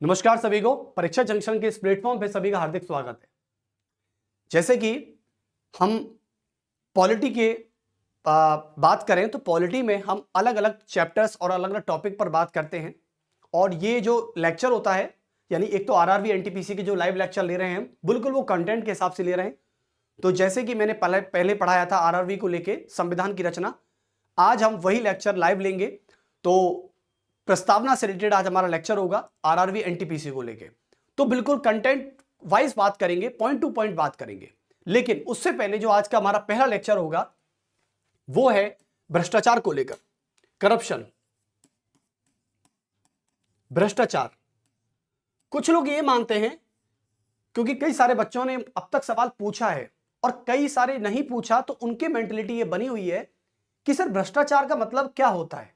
नमस्कार सभी को। परीक्षा जंक्शन के इस प्लेटफॉर्म पे सभी का हार्दिक स्वागत है। जैसे कि हम पॉलिटी के बात करें तो पॉलिटी में हम अलग अलग चैप्टर्स और अलग अलग टॉपिक पर बात करते हैं। और ये जो लेक्चर होता है, यानी एक तो आरआरबी एनटीपीसी के जो लाइव लेक्चर ले रहे हैं, बिल्कुल वो कंटेंट के हिसाब से ले रहे हैं। तो जैसे कि मैंने पहले पढ़ाया था आरआरबी को लेके संविधान की रचना, आज हम वही लेक्चर लाइव लेंगे। तो प्रस्तावना से रिलेटेड आज हमारा लेक्चर होगा आरआरबी एनटीपीसी को लेके। तो बिल्कुल कंटेंट वाइज बात करेंगे, पॉइंट टू पॉइंट बात करेंगे। लेकिन उससे पहले जो आज का हमारा पहला लेक्चर होगा वो है भ्रष्टाचार को लेकर, करप्शन, भ्रष्टाचार। कुछ लोग ये मानते हैं, क्योंकि कई सारे बच्चों ने अब तक सवाल पूछा है और कई सारे नहीं पूछा, तो उनकी मेंटलिटी ये बनी हुई है कि सर भ्रष्टाचार का मतलब क्या होता है।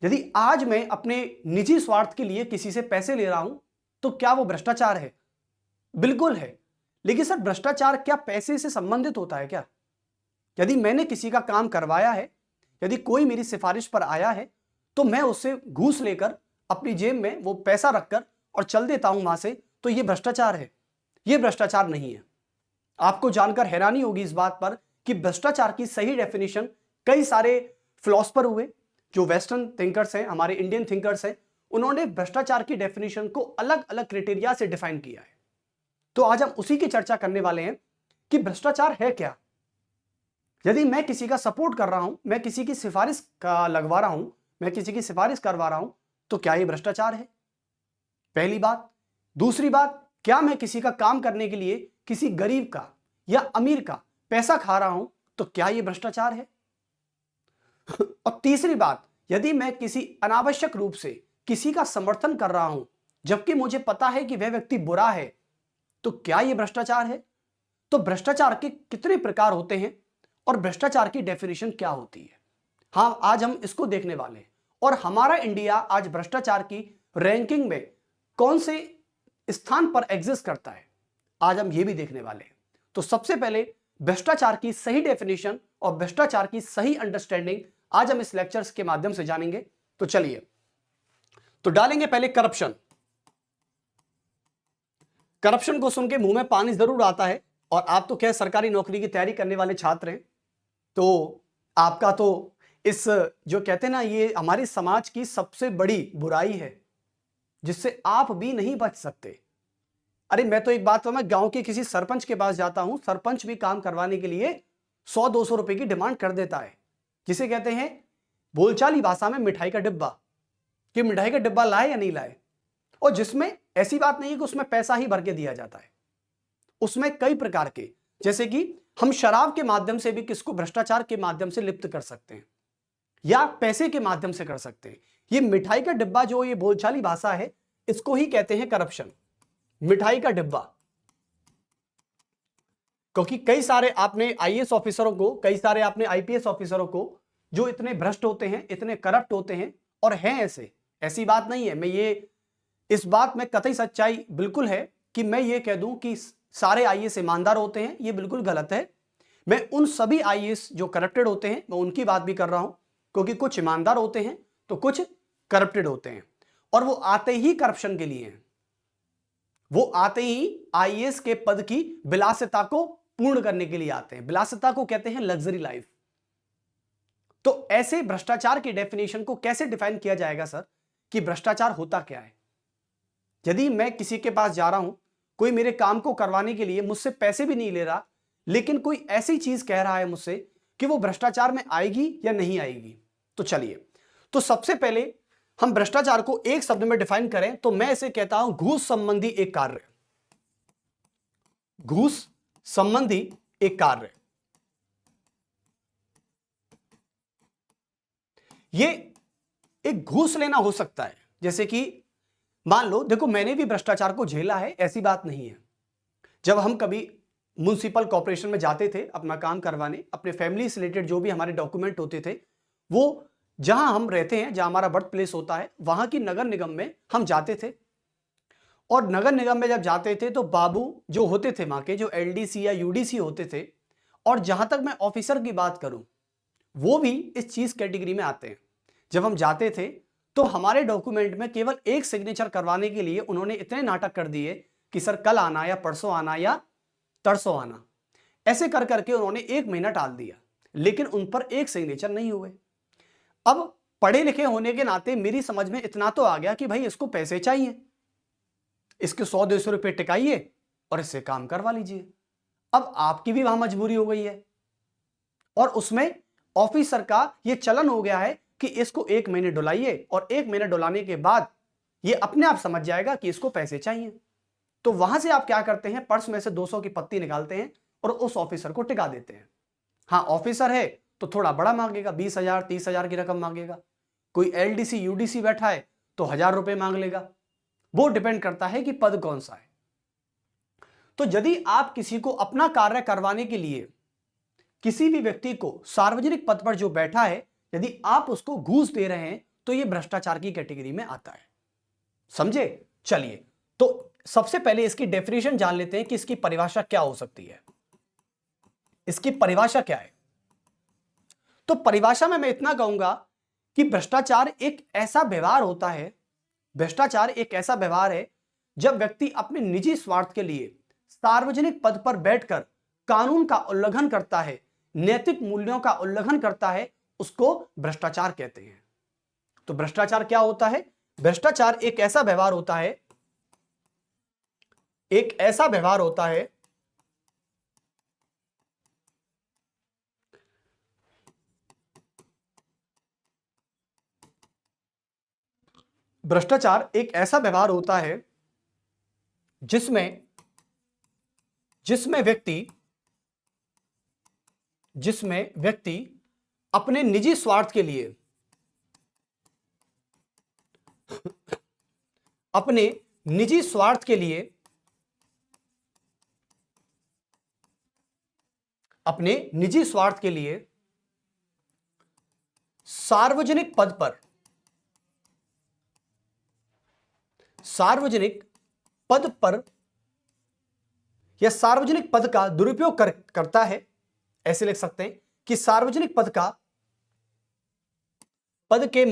यदि आज मैं अपने निजी स्वार्थ के लिए किसी से पैसे ले रहा हूं तो क्या वो भ्रष्टाचार है? बिल्कुल है। लेकिन सर भ्रष्टाचार क्या पैसे से संबंधित होता है क्या? यदि मैंने किसी का काम करवाया है, यदि कोई मेरी सिफारिश पर आया है, तो मैं उससे घूस लेकर अपनी जेब में वो पैसा रखकर और चल देता हूं वहां से, तो ये भ्रष्टाचार है? ये भ्रष्टाचार नहीं है। आपको जानकर हैरानी होगी इस बात पर कि भ्रष्टाचार की सही डेफिनेशन कई सारे फिलोसफर हुए, जो वेस्टर्न थिंकर्स हैं, हमारे इंडियन थिंकर्स हैं, उन्होंने भ्रष्टाचार की डेफिनेशन को अलग अलग क्राइटेरिया से डिफाइन किया है। तो आज हम उसी की चर्चा करने वाले हैं कि भ्रष्टाचार है क्या। यदि मैं किसी का सपोर्ट कर रहा हूं, मैं किसी की सिफारिश का लगवा रहा हूं, मैं किसी की सिफारिश करवा रहा हूं, तो क्या यह भ्रष्टाचार है? पहली बात। दूसरी बात, क्या मैं किसी का काम करने के लिए किसी गरीब का या अमीर का पैसा खा रहा हूं, तो क्या यह भ्रष्टाचार है? और तीसरी बात, यदि मैं किसी अनावश्यक रूप से किसी का समर्थन कर रहा हूं जबकि मुझे पता है कि वह व्यक्ति बुरा है, तो क्या यह भ्रष्टाचार है? तो भ्रष्टाचार के कितने प्रकार होते हैं और भ्रष्टाचार की डेफिनेशन क्या होती है, हां आज हम इसको देखने वाले हैं। और हमारा इंडिया आज भ्रष्टाचार की रैंकिंग में कौन से स्थान पर एग्जिस्ट करता है, आज हम ये भी देखने वाले हैं। तो सबसे पहले भ्रष्टाचार की सही डेफिनेशन और भ्रष्टाचार की सही अंडरस्टैंडिंग आज हम इस लेक्चर्स के माध्यम से जानेंगे। तो चलिए, तो डालेंगे पहले करप्शन। करप्शन को सुन के मुंह में पानी जरूर आता है, और आप तो क्या सरकारी नौकरी की तैयारी करने वाले छात्र हैं, तो आपका तो इस जो कहते हैं ना, ये हमारे समाज की सबसे बड़ी बुराई है जिससे आप भी नहीं बच सकते। अरे मैं तो एक बात तो, मैं गांव के किसी सरपंच के पास जाता हूं, सरपंच भी काम करवाने के लिए 100-200 रुपए की डिमांड कर देता है, जिसे कहते हैं बोलचाली भाषा में मिठाई का डिब्बा, कि मिठाई का डिब्बा लाए या नहीं लाए। और जिसमें ऐसी बात नहीं है कि उसमें पैसा ही भर के दिया जाता है, उसमें कई प्रकार के, जैसे कि हम शराब के माध्यम से भी किसको भ्रष्टाचार के माध्यम से लिप्त कर सकते हैं या पैसे के माध्यम से कर सकते हैं। ये मिठाई का डिब्बा, जो ये बोलचाली भाषा है, इसको ही कहते हैं करप्शन, मिठाई का डिब्बा। क्योंकि कई सारे आपने आईएएस ऑफिसरों को, कई सारे आपने आईपीएस ऑफिसरों को जो इतने भ्रष्ट होते हैं, इतने करप्ट होते हैं, और हैं ऐसे, ऐसी बात नहीं है, मैं ये इस बात में कतई सच्चाई बिल्कुल है कि मैं ये कह दूं कि सारे आईएएस ईमानदार होते हैं, ये बिल्कुल गलत है। मैं उन सभी आईएएस जो करप्टेड होते हैं, मैं उनकी बात भी कर रहा हूं, क्योंकि कुछ ईमानदार होते हैं तो कुछ करप्टेड होते हैं, और वो आते ही करप्शन के लिए हैं। वो आते ही आईएएस के पद की विलासिता को पूर्ण करने के लिए आते हैं। विलासिता को कहते हैं लग्जरी लाइफ। तो ऐसे भ्रष्टाचार की डेफिनेशन को कैसे डिफाइन किया जाएगा सर, कि भ्रष्टाचार होता क्या है? यदि मैं किसी के पास जा रहा हूं, कोई मेरे काम को करवाने के लिए मुझसे पैसे भी नहीं ले रहा, लेकिन कोई ऐसी चीज कह रहा है मुझसे, कि वो भ्रष्टाचार में आएगी या नहीं आएगी। तो चलिए, तो सबसे पहले हम भ्रष्टाचार को एक शब्द में डिफाइन करें तो मैं इसे कहता हूं घूस संबंधी एक कार्य। घूस संबंधी एक कार्य, ये एक घूस लेना हो सकता है। जैसे कि मान लो, देखो मैंने भी भ्रष्टाचार को झेला है, ऐसी बात नहीं है। जब हम कभी म्युनिसिपल कॉर्पोरेशन में जाते थे अपना काम करवाने, अपने फैमिली से रिलेटेड जो भी हमारे डॉक्यूमेंट होते थे, वो जहां हम रहते हैं, जहां हमारा बर्थ प्लेस होता है, वहां की नगर निगम में हम जाते थे। और नगर निगम में जब जाते थे तो बाबू जो होते थे वहां के, जो एलडीसी या यूडीसी होते थे, और जहां तक मैं ऑफिसर की बात करूं, वो भी इस चीज कैटेगरी में आते हैं। जब हम जाते थे तो हमारे डॉक्यूमेंट में केवल एक सिग्नेचर करवाने के लिए उन्होंने इतने नाटक कर दिए कि सर कल आना या परसों आना या तरसों आना, ऐसे कर करके उन्होंने 1 महीना टाल दिया, लेकिन उन पर एक सिग्नेचर नहीं हुए। अब पढ़े लिखे होने के नाते मेरी समझ में इतना तो आ गया कि भाई इसको पैसे चाहिए, इसके 100-200 रुपए टिकाइए और इससे काम करवा लीजिए। अब आपकी भी वहां मजबूरी हो गई है और उसमें ऑफिसर का यह चलन हो गया है कि इसको 1 महीने डुलाइए और 1 महीने डुलाने के बाद यह अपने आप समझ जाएगा कि इसको पैसे चाहिए। तो वहां से आप क्या करते हैं, पर्स में से 200 की पत्ती निकालते हैं और उस ऑफिसर को टिका देते हैं। हाँ, ऑफिसर है तो थोड़ा बड़ा मांगेगा, 20,000 30,000 की रकम मांगेगा। कोई एलडीसी यूडीसी बैठा है तो 1,000 रुपए मांग लेगा। वो डिपेंड करता है कि पद कौन सा है। तो यदि आप किसी को अपना कार्य करवाने के लिए, किसी भी व्यक्ति को सार्वजनिक पद पर जो बैठा है, यदि आप उसको घूस दे रहे हैं तो यह भ्रष्टाचार की कैटेगरी में आता है। समझे? चलिए, तो सबसे पहले इसकी डेफिनेशन जान लेते हैं कि इसकी परिभाषा क्या हो सकती है। इसकी परिभाषा क्या है? तो परिभाषा में मैं इतना कहूंगा कि भ्रष्टाचार एक ऐसा व्यवहार होता है, भ्रष्टाचार एक ऐसा व्यवहार है जब व्यक्ति अपने निजी स्वार्थ के लिए सार्वजनिक पद पर बैठकर कानून का उल्लंघन करता है, नैतिक मूल्यों का उल्लंघन करता है, उसको भ्रष्टाचार कहते हैं। तो भ्रष्टाचार क्या होता है? भ्रष्टाचार एक ऐसा व्यवहार होता है, एक ऐसा व्यवहार होता है भ्रष्टाचार एक ऐसा व्यवहार होता है जिसमें व्यक्ति अपने निजी स्वार्थ के लिए अपने निजी स्वार्थ के लिए सार्वजनिक पद पर या सार्वजनिक पद का दुरुपयोग करता है। ऐसे लिख सकते हैं कि सार्वजनिक पद के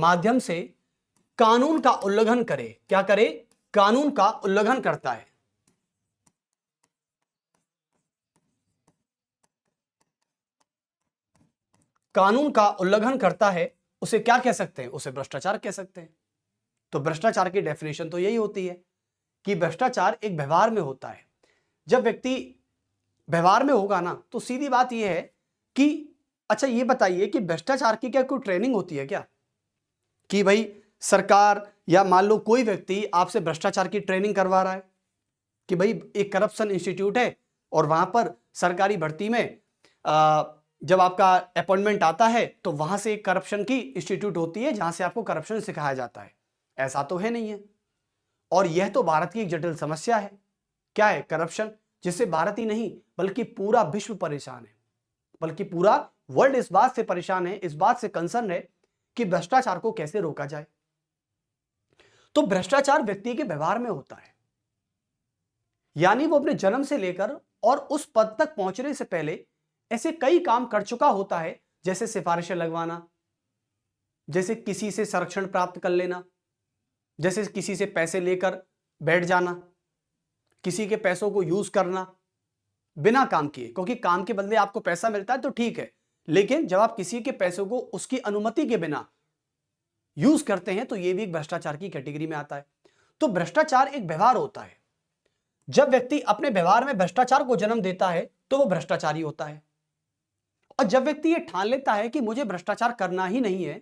माध्यम से कानून का उल्लंघन करे। क्या करे? कानून का उल्लंघन करता है। कानून का उल्लंघन करता है, उसे क्या कह सकते हैं? उसे भ्रष्टाचार कह सकते हैं। तो भ्रष्टाचार की डेफिनेशन तो यही होती है कि भ्रष्टाचार एक व्यवहार में होता है। जब व्यक्ति व्यवहार में होगा ना, तो सीधी बात यह है कि अच्छा ये बताइए कि भ्रष्टाचार की क्या कोई ट्रेनिंग होती है क्या? कि भाई सरकार या मान लो कोई व्यक्ति आपसे भ्रष्टाचार की ट्रेनिंग करवा रहा है कि भाई एक करप्शन इंस्टीट्यूट है और वहां पर सरकारी भर्ती में जब आपका अपॉइंटमेंट आता है तो वहां से एक करप्शन की इंस्टीट्यूट होती है जहां से आपको करप्शन सिखाया जाता है। ऐसा तो है नहीं है। और यह तो भारत की एक जटिल समस्या है। क्या है? करप्शन, जिससे भारत ही नहीं बल्कि पूरा विश्व परेशान है, बल्कि पूरा वर्ल्ड इस बात से परेशान है, इस बात से कंसर्न है कि भ्रष्टाचार को कैसे रोका जाए। तो भ्रष्टाचार व्यक्ति के व्यवहार में होता है, यानी वो अपने जन्म से लेकर और उस पद तक पहुंचने से पहले ऐसे कई काम कर चुका होता है, जैसे सिफारिशें लगवाना, जैसे किसी से संरक्षण प्राप्त कर लेना, जैसे किसी से पैसे लेकर बैठ जाना, किसी के पैसों को यूज करना बिना काम किए। क्योंकि काम के बदले आपको पैसा मिलता है तो ठीक है, लेकिन जब आप किसी के पैसों को उसकी अनुमति के बिना यूज करते हैं तो यह भी एक भ्रष्टाचार की कैटेगरी में आता है। तो भ्रष्टाचार एक व्यवहार होता है। जब व्यक्ति अपने व्यवहार में भ्रष्टाचार को जन्म देता है तो वो भ्रष्टाचारी होता है। और जब व्यक्ति ये ठान लेता है कि मुझे भ्रष्टाचार करना ही नहीं है,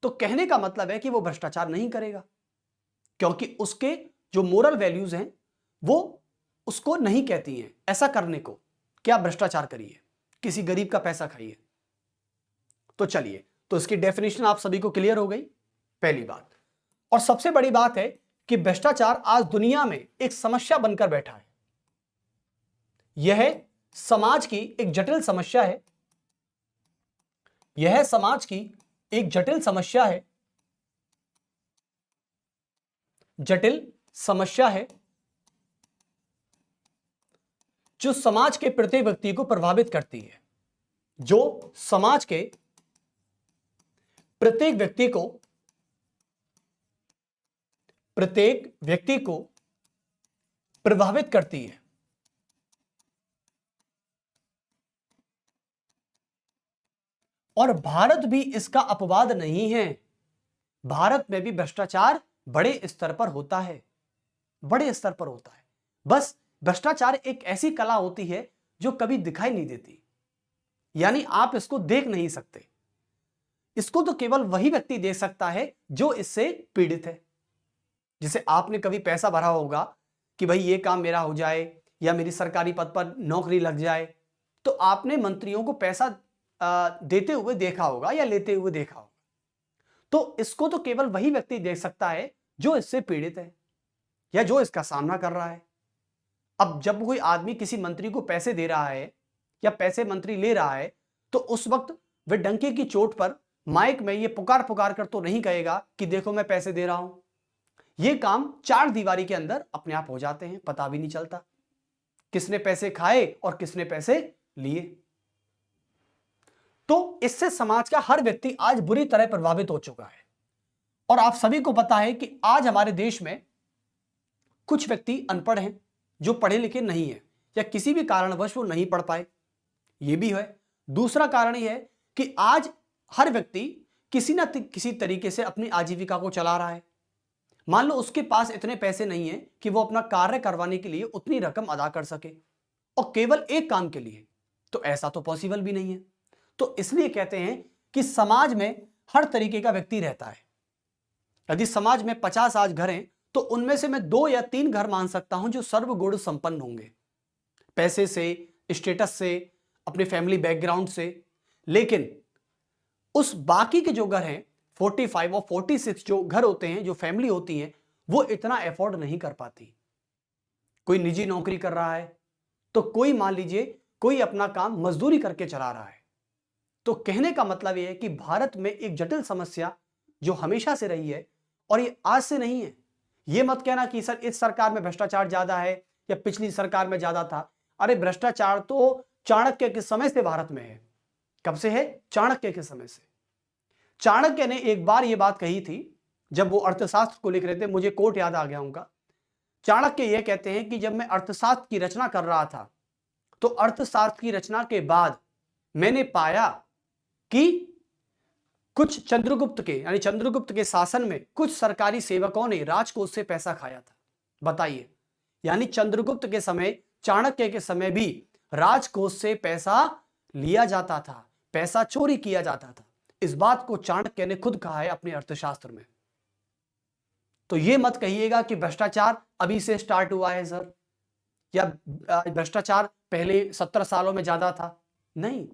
तो कहने का मतलब है कि वो भ्रष्टाचार नहीं करेगा, क्योंकि उसके जो मोरल वैल्यूज हैं वो उसको नहीं कहती हैं ऐसा करने को। क्या भ्रष्टाचार करिए, किसी गरीब का पैसा खाइए। तो चलिए, तो इसकी डेफिनेशन आप सभी को क्लियर हो गई, पहली बात। और सबसे बड़ी बात है कि भ्रष्टाचार आज दुनिया में एक समस्या बनकर बैठा है। यह समाज की एक जटिल समस्या है। यह समाज की एक जटिल समस्या है, जटिल समस्या है जो समाज के प्रत्येक व्यक्ति को प्रभावित करती है, जो समाज के प्रत्येक व्यक्ति को प्रभावित करती है। और भारत भी इसका अपवाद नहीं है। भारत में भी भ्रष्टाचार बड़े स्तर पर होता है, बड़े स्तर पर होता है। बस भ्रष्टाचार एक ऐसी कला होती है जो कभी दिखाई नहीं देती, यानी आप इसको देख नहीं सकते। इसको तो केवल वही व्यक्ति देख सकता है जो इससे पीड़ित है। जैसे आपने कभी पैसा भरा होगा कि भाई ये काम मेरा हो जाए या मेरी सरकारी पद पर नौकरी लग जाए, तो आपने मंत्रियों को पैसा देते हुए देखा होगा या लेते हुए देखा होगा। तो इसको तो केवल वही व्यक्ति देख सकता है जो इससे पीड़ित है या जो इसका सामना कर रहा है। अब जब कोई आदमी किसी मंत्री को पैसे दे रहा है या पैसे मंत्री ले रहा है, तो उस वक्त वह डंके की चोट पर माइक में ये पुकार पुकार कर तो नहीं कहेगा कि देखो मैं पैसे दे रहा हूं। ये काम चार दीवारी के अंदर अपने आप हो जाते हैं, पता भी नहीं चलता किसने पैसे खाए और किसने पैसे लिए। तो इससे समाज का हर व्यक्ति आज बुरी तरह प्रभावित हो चुका है। और आप सभी को पता है कि आज हमारे देश में कुछ व्यक्ति अनपढ़ हैं, जो पढ़े लिखे नहीं है या किसी भी कारणवश वो नहीं पढ़ पाए, ये भी है। दूसरा कारण यह है कि आज हर व्यक्ति किसी न किसी तरीके से अपनी आजीविका को चला रहा है। मान लो उसके पास इतने पैसे नहीं है कि वो अपना कार्य करवाने के लिए उतनी रकम अदा कर सके, और केवल एक काम के लिए, तो ऐसा तो पॉसिबल भी नहीं है। तो इसलिए कहते हैं कि समाज में हर तरीके का व्यक्ति रहता है। यदि समाज में 50 आज घर हैं, तो उनमें से मैं 2 या 3 घर मान सकता हूं जो सर्वगुण संपन्न होंगे, पैसे से, स्टेटस से, अपने फैमिली बैकग्राउंड से। लेकिन उस बाकी के जो घर हैं 45 और 46 जो घर होते हैं, जो फैमिली होती हैं, वो इतना एफोर्ड नहीं कर पाती। कोई निजी नौकरी कर रहा है, तो कोई मान लीजिए कोई अपना काम मजदूरी करके चला रहा है। तो कहने का मतलब यह है कि भारत में एक जटिल समस्या जो हमेशा से रही है, और ये आज से नहीं है। ये मत कहना कि सर इस सरकार में भ्रष्टाचार ज्यादा है या पिछली सरकार में ज्यादा था। अरे भ्रष्टाचार तो चाणक्य के समय से भारत में है। कब से है? चाणक्य के समय से। चाणक्य ने एक बार यह बात कही थी, जब वो अर्थशास्त्र को लिख रहे थे, मुझे कोट याद आ गया उनका। चाणक्य यह कहते हैं कि जब मैं अर्थशास्त्र की रचना कर रहा था, तो अर्थशास्त्र की रचना के बाद मैंने पाया कि कुछ चंद्रगुप्त के, यानी चंद्रगुप्त के शासन में कुछ सरकारी सेवकों ने राजकोष से पैसा खाया था। बताइए, यानी चंद्रगुप्त के समय, चाणक्य के समय भी राजकोष से पैसा लिया जाता था, पैसा चोरी किया जाता था। इस बात को चाणक्य ने खुद कहा है अपने अर्थशास्त्र में। तो यह मत कहिएगा कि भ्रष्टाचार अभी से स्टार्ट हुआ है सर, या भ्रष्टाचार पहले 70 सालों में ज्यादा था। नहीं,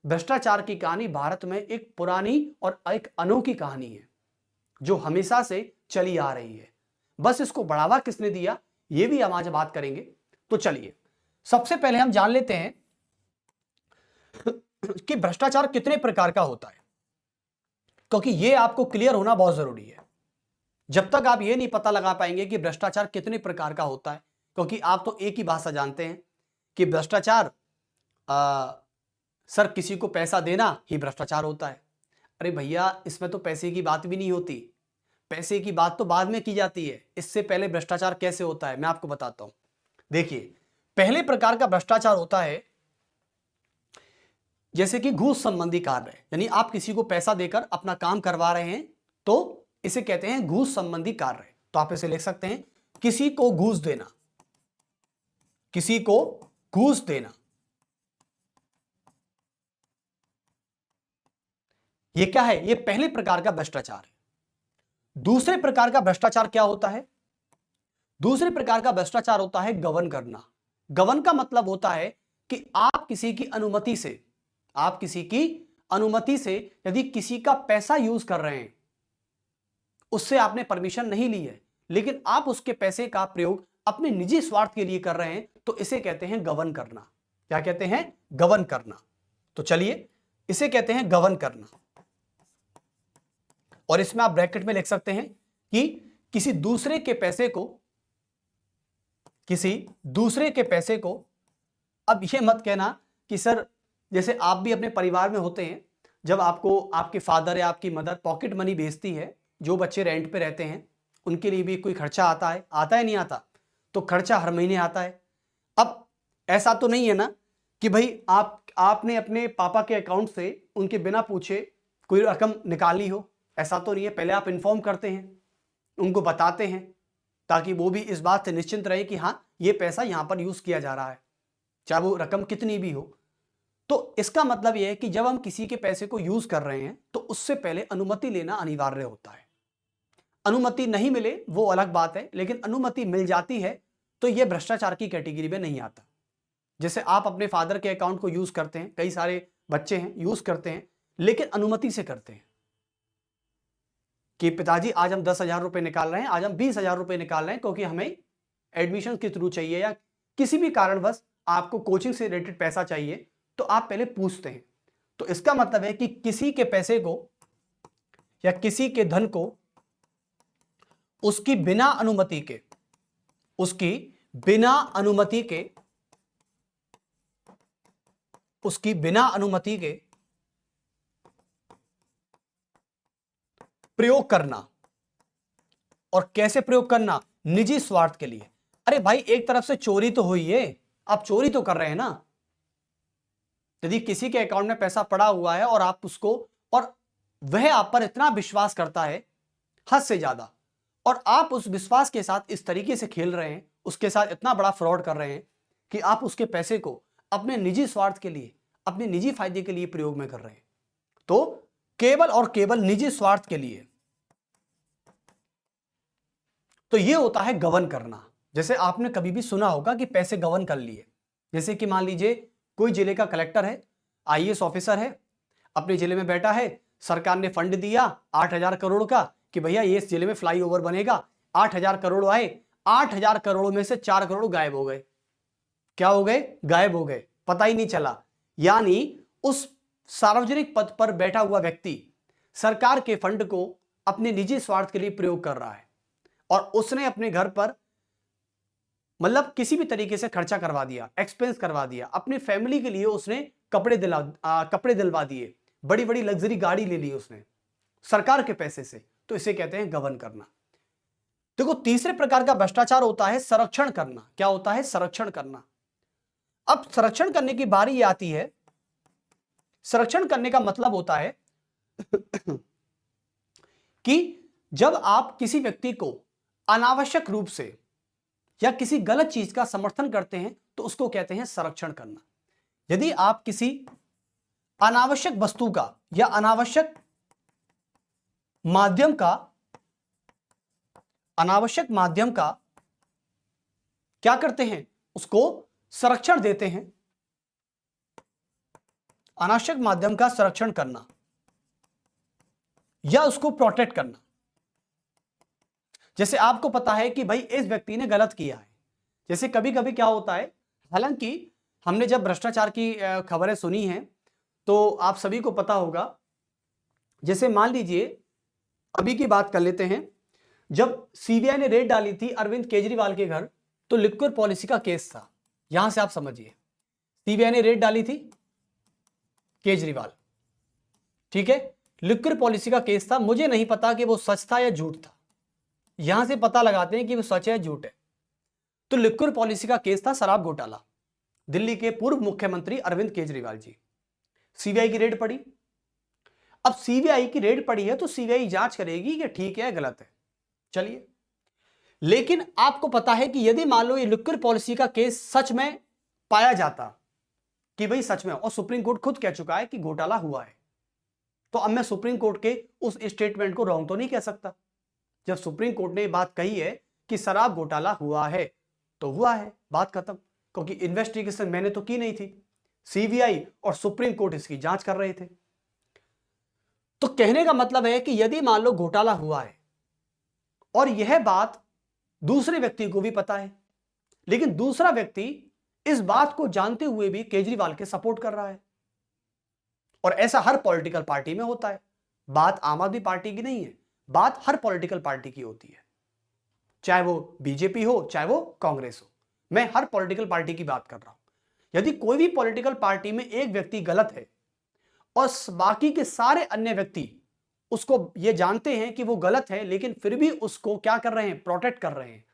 भ्रष्टाचार की कहानी भारत में एक पुरानी और एक अनोखी कहानी है, जो हमेशा से चली आ रही है। बस इसको बढ़ावा किसने दिया, ये भी हम आज बात करेंगे। तो चलिए सबसे पहले हम जान लेते हैं कि भ्रष्टाचार कितने प्रकार का होता है, क्योंकि यह आपको क्लियर होना बहुत जरूरी है। जब तक आप यह नहीं पता लगा पाएंगे कि भ्रष्टाचार कितने प्रकार का होता है, क्योंकि आप तो एक ही भाषा जानते हैं कि भ्रष्टाचार सर किसी को पैसा देना ही भ्रष्टाचार होता है। अरे भैया, इसमें तो पैसे की बात भी नहीं होती, पैसे की बात तो बाद में की जाती है। इससे पहले भ्रष्टाचार कैसे होता है मैं आपको बताता हूं। देखिए, पहले प्रकार का भ्रष्टाचार होता है जैसे कि घूस संबंधी कार्य, यानी आप किसी को पैसा देकर अपना काम करवा रहे हैं, तो इसे कहते हैं घूस संबंधी कार्य। तो आप इसे लिख सकते हैं, किसी को घूस देना, किसी को घूस देना। ये क्या है? ये पहले प्रकार का भ्रष्टाचार है। दूसरे प्रकार का भ्रष्टाचार क्या होता है? दूसरे प्रकार का भ्रष्टाचार होता है गबन करना। गबन का मतलब होता है कि आप किसी की अनुमति से, आप किसी की अनुमति से यदि किसी का पैसा यूज कर रहे हैं, उससे आपने परमिशन नहीं ली है, लेकिन आप उसके पैसे का प्रयोग अपने निजी स्वार्थ के लिए कर रहे हैं, तो इसे कहते हैं गबन करना। क्या कहते हैं? गबन करना। तो चलिए इसे कहते हैं गबन करना। और इसमें आप ब्रैकेट में लिख सकते हैं कि किसी दूसरे के पैसे को, किसी दूसरे के पैसे को, अब यह मत कहना कि सर जैसे आप भी अपने परिवार में होते हैं, जब आपको आपके फादर या आपकी मदर पॉकेट मनी भेजती है, जो बच्चे रेंट पे रहते हैं उनके लिए भी कोई खर्चा आता है नहीं आता? तो खर्चा हर महीने आता है। अब ऐसा तो नहीं है ना कि भाई आपने अपने पापा के अकाउंट से उनके बिना पूछे कोई रकम निकाली हो, ऐसा तो नहीं है। पहले आप इन्फॉर्म करते हैं, उनको बताते हैं, ताकि वो भी इस बात से निश्चिंत रहे कि हाँ ये पैसा यहां पर यूज किया जा रहा है, चाहे वो रकम कितनी भी हो। तो इसका मतलब यह है कि जब हम किसी के पैसे को यूज कर रहे हैं तो उससे पहले अनुमति लेना अनिवार्य होता है। अनुमति नहीं मिले वो अलग बात है, लेकिन अनुमति मिल जाती है तो यह भ्रष्टाचार की कैटेगरी में नहीं आता। जैसे आप अपने फादर के अकाउंट को यूज करते हैं, कई सारे बच्चे हैं यूज करते हैं, लेकिन अनुमति से करते हैं कि पिताजी आज हम 10,000 रुपए निकाल रहे हैं, आज हम 20,000 रुपए निकाल रहे हैं, क्योंकि हमें एडमिशन के थ्रू चाहिए या किसी भी कारणवश आपको कोचिंग से रिलेटेड पैसा चाहिए, तो आप पहले पूछते हैं। तो इसका मतलब है कि किसी के पैसे को या किसी के धन को उसकी बिना अनुमति के प्रयोग करना। और कैसे प्रयोग करना? निजी स्वार्थ के लिए। अरे भाई एक तरफ से चोरी तो हुई है, आप चोरी तो कर रहे हैं ना। यदि किसी के अकाउंट में पैसा पड़ा हुआ है और आप उसको, और वह आप पर इतना विश्वास करता है हद से ज्यादा, और आप उस विश्वास के साथ इस तरीके से खेल रहे हैं, उसके साथ इतना बड़ा फ्रॉड कर रहे हैं कि आप उसके पैसे को अपने निजी स्वार्थ के लिए, अपने निजी फायदे के लिए प्रयोग में कर रहे हैं, तो केवल और केवल निजी स्वार्थ के लिए, तो यह होता है गबन करना। जैसे आपने कभी भी सुना होगा कि पैसे गबन कर लिए। जैसे कि मान लीजिए कोई जिले का कलेक्टर है, आईएएस ऑफिसर है, अपने जिले में बैठा है, सरकार ने फंड दिया 8,000 करोड़ का कि भैया ये इस जिले में फ्लाईओवर बनेगा, 8,000 करोड़ आए, 8,000 करोड़ में से 4 करोड़ गायब हो गए। क्या हो गए? गायब हो गए, पता ही नहीं चला। यानी उस सार्वजनिक पद पर बैठा हुआ व्यक्ति सरकार के फंड को अपने निजी स्वार्थ के लिए प्रयोग कर रहा है, और उसने अपने घर पर मतलब किसी भी तरीके से खर्चा करवा दिया, एक्सपेंस करवा दिया, अपनी फैमिली के लिए उसने कपड़े दिलवा दिए, बड़ी बड़ी लग्जरी गाड़ी ले ली उसने सरकार के पैसे से। तो इसे कहते हैं गबन करना। देखो तीसरे प्रकार का भ्रष्टाचार होता है संरक्षण करना। क्या होता है? संरक्षण करना। अब संरक्षण करने की बारी आती है। संरक्षण करने का मतलब होता है कि जब आप किसी व्यक्ति को अनावश्यक रूप से या किसी गलत चीज का समर्थन करते हैं तो उसको कहते हैं संरक्षण करना। यदि आप किसी अनावश्यक वस्तु का या अनावश्यक माध्यम का क्या करते हैं? उसको संरक्षण देते हैं। अनावश्यक माध्यम का संरक्षण करना या उसको प्रोटेक्ट करना। जैसे आपको पता है कि भाई इस व्यक्ति ने गलत किया है। जैसे कभी कभी क्या होता है, हालांकि हमने जब भ्रष्टाचार की खबरें सुनी हैं तो आप सभी को पता होगा। जैसे मान लीजिए अभी की बात कर लेते हैं, जब सीबीआई ने रेड डाली थी अरविंद केजरीवाल के घर, तो लिक्विड पॉलिसी का केस था। यहां से आप समझिए, सीबीआई ने रेड डाली थी केजरीवाल, ठीक है, लिक्विड पॉलिसी का केस था। मुझे नहीं पता कि वो सच था या झूठ था, यहां से पता लगाते हैं कि वो सच है झूठ है। तो लिक्विड पॉलिसी का केस था शराब घोटाला, दिल्ली के पूर्व मुख्यमंत्री अरविंद केजरीवाल जी। सीबीआई की रेड पड़ी। अब सीबीआई की रेड पड़ी है तो सीबीआई जांच करेगी कि ठीक है गलत है, चलिए। लेकिन आपको पता है कि यदि मान लो ये लिक्विड पॉलिसी का केस सच में पाया जाता कि भाई सच में, और सुप्रीम कोर्ट खुद कह चुका है कि घोटाला हुआ है, तो अब मैं सुप्रीम कोर्ट के उस स्टेटमेंट को रॉन्ग तो नहीं कह सकता। जब सुप्रीम कोर्ट ने बात कही है कि शराब घोटाला हुआ है तो हुआ है, बात खत्म। क्योंकि इन्वेस्टिगेशन मैंने तो की नहीं थी, सीबीआई और सुप्रीम कोर्ट इसकी जांच कर रहे थे। तो कहने का मतलब है कि यदि मान लो घोटाला हुआ है और यह बात दूसरे व्यक्ति को भी पता है, लेकिन दूसरा व्यक्ति इस बात को जानते हुए भी केजरीवाल के सपोर्ट कर रहा है, और ऐसा हर पॉलिटिकल पार्टी में होता है। बात आम आदमी पार्टी की नहीं है, बात हर पॉलिटिकल पार्टी की होती है, चाहे वो बीजेपी हो चाहे वो कांग्रेस हो। मैं हर पॉलिटिकल पार्टी की बात कर रहा हूं। यदि कोई भी पॉलिटिकल पार्टी में एक व्यक्ति गलत है और बाकी के सारे अन्य व्यक्ति उसको ये जानते हैं कि वो गलत है, लेकिन फिर भी उसको क्या कर रहे हैं, प्रोटेक्ट कर रहे हैं,